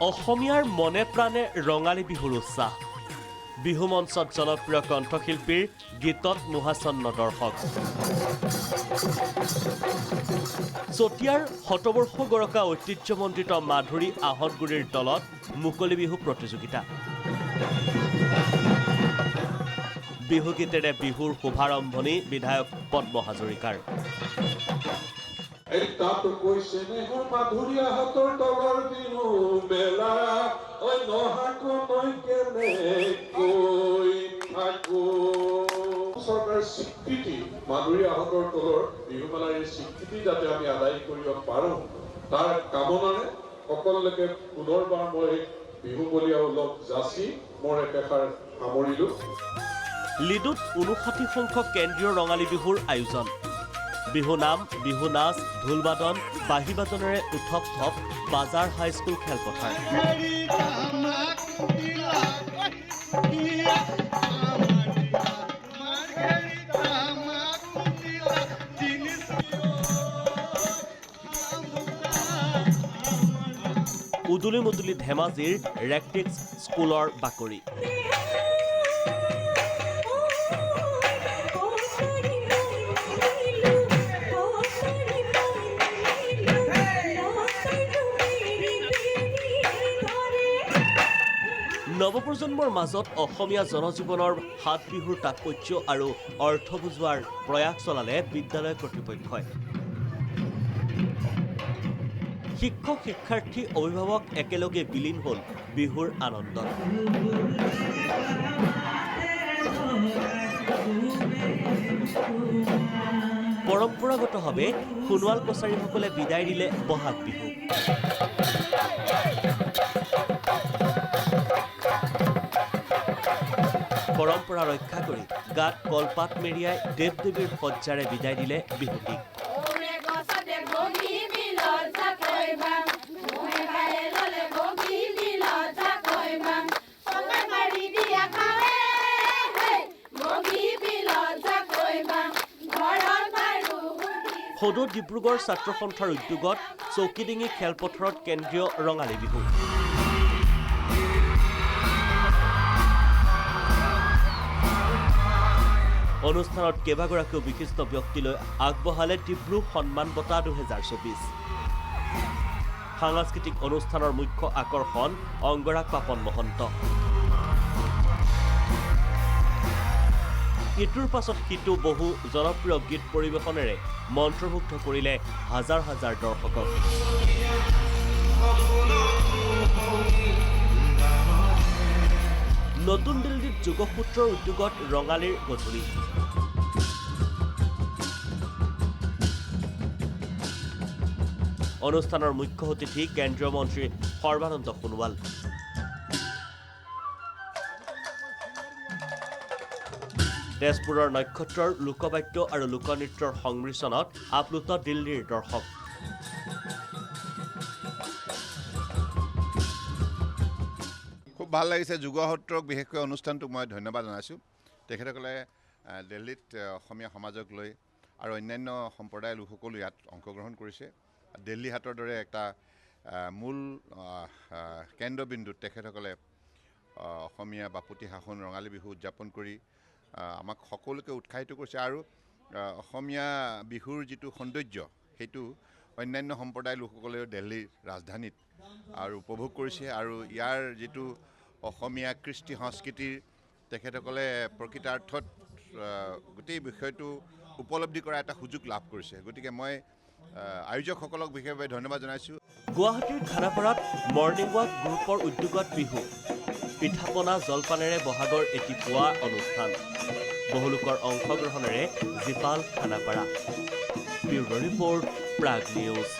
অসমীয়াৰ মনে প্ৰাণে ৰঙালী বিহুৰ উৎসাহ বিহু মঞ্চত জনপ্ৰিয় কণ্ঠশিল্পীৰ গীতত মোহাচন্ন দৰ্শক চতিয়াৰ শতবৰ্ষ গৰকা ঐতিহ্যমণ্ডিত মাধুৰী আহতগুৰিৰ দলত মুকলি বিহু প্ৰতিযোগিতা বিহু গীতেৰে বিহুৰ শুভাৰম্ভণি বিধায়ক পদ্ম হাজৰিকাৰ Tato koise mehor madhuria hator tolor dinu mela oi nohako noikene koi thako সরকার স্বীকৃতি madhuria hator tolor bihu melar ei স্বীকৃতি যাতে আমি আদায় কৰিব পাৰো তাৰ কামনাৰে সকলোকে পুনৰবাৰ মই বিহু বলিয়া উলক যাচি মোৰ একেষাৰ সামৰিলো লিডুত 59 সংখ্যক কেন্দ্ৰীয় ৰঙালী বিহুৰ আয়োজন বিহু নাম বিহু নাচ ঢোল বাদন বাঁহী বাদনেৰে উঠপ থপ বাজাৰ হাইস্কুল খেলপথাৰ উদুলি মুদুলি ধেমাজিৰ ৰেক্টিক্স স্কুলৰ বাকৰি নৱপ্ৰজন্মৰ মাজত অসমীয়া জনজীৱনৰ হাত বিহুৰ তাৎপৰ্য আৰু অৰ্থ বুজোৱাৰ প্ৰয়াস চলালে বিদ্যালয় কৰ্তৃপক্ষই শিক্ষক শিক্ষাৰ্থী অভিভাৱক একেলগে বিলীন হ'ল বিহুৰ আনন্দত পৰম্পৰাগতভাৱে সোণোৱাল কছাৰীসকলে বিদায় দিলে বহাগ বিহু পৰম্পৰা ৰক্ষা কৰি গাত কলপাত মেৰিয়াই দেৱ দেৱীৰ সজ্জাৰে বিদায় দিলে বিহুটিক সদৌ ডিব্ৰুগড় ছাত্ৰ সন্থাৰ উদ্যোগত চৌকিডিঙি খেলপথাৰত কেন্দ্ৰীয় ৰঙালী বিহু অনুষ্ঠানত কেইবাগৰাকীও বিশিষ্ট ব্যক্তিলৈ আগবঢ়ালে ডিব্ৰু সন্মান বঁটা 2024 সাংস্কৃতিক অনুষ্ঠানৰ মুখ্য আকৰ্ষণ অংগৰাগ পাপন মহন্ত ইটোৰ পাছত সিটো বহু জনপ্ৰিয় গীত পৰিৱেশনেৰে মন্ত্ৰমুগ্ধ কৰিলে হাজাৰ হাজাৰ দৰ্শকক নতুন দিল্লীত যোগসূত্ৰৰ উদ্যোগত ৰঙালীৰ গধূলি অনুষ্ঠানৰ মুখ্য অতিথি কেন্দ্ৰীয় মন্ত্ৰী সৰ্বানন্দ সোণোৱাল তেজপুৰৰ নক্ষত্ৰৰ লোকবাদ্য আৰু লোকনৃত্যৰ সংমিশ্ৰণত আপ্লুত দিল্লীৰ দৰ্শক খুব ভাল লাগিছে যুগসত্ৰক বিশেষকৈ অনুষ্ঠানটোক মই ধন্যবাদ জনাইছোঁ তেখেতসকলে দিল্লীত অসমীয়া সমাজক লৈ আৰু অন্যান্য সম্প্ৰদায়ৰ লোকসকলো ইয়াত অংশগ্ৰহণ কৰিছে দিল্লী হাটৰ দৰে এটা মূল কেন্দ্ৰবিন্দুত তেখেতসকলে অসমীয়া বাপুতি সাহোন ৰঙালী বিহু উদযাপন কৰি আমাক সকলোকে উৎসাহিত কৰিছে আৰু অসমীয়া বিহুৰ যিটো সৌন্দৰ্য সেইটো অন্যান্য সম্প্ৰদায়ৰ লোকসকলেও দিল্লীৰ ৰাজধানীত আৰু উপভোগ কৰিছে আৰু ইয়াৰ যিটো অসমীয়া কৃষ্টি সংস্কৃতিৰ তেখেতসকলে প্ৰকৃতাৰ্থত গোটেই বিষয়টো উপলব্ধি কৰা এটা সুযোগ লাভ কৰিছে গতিকে মই আয়োজকসকলক বিশেষভাৱে ধন্যবাদ জনাইছোঁ গুৱাহাটীৰ খানাপাৰাত মৰ্ণিং ৱাক গ্ৰুপৰ উদ্যোগত বিহু পিঠাপনা জলপানেৰে বহাগৰ এটি পুৱা অনুষ্ঠান বহু লোকৰ অংশগ্ৰহণেৰে জীপাল খানাপাৰা ব্যুৰ ৰিপৰ্ট প্ৰাগ নিউজ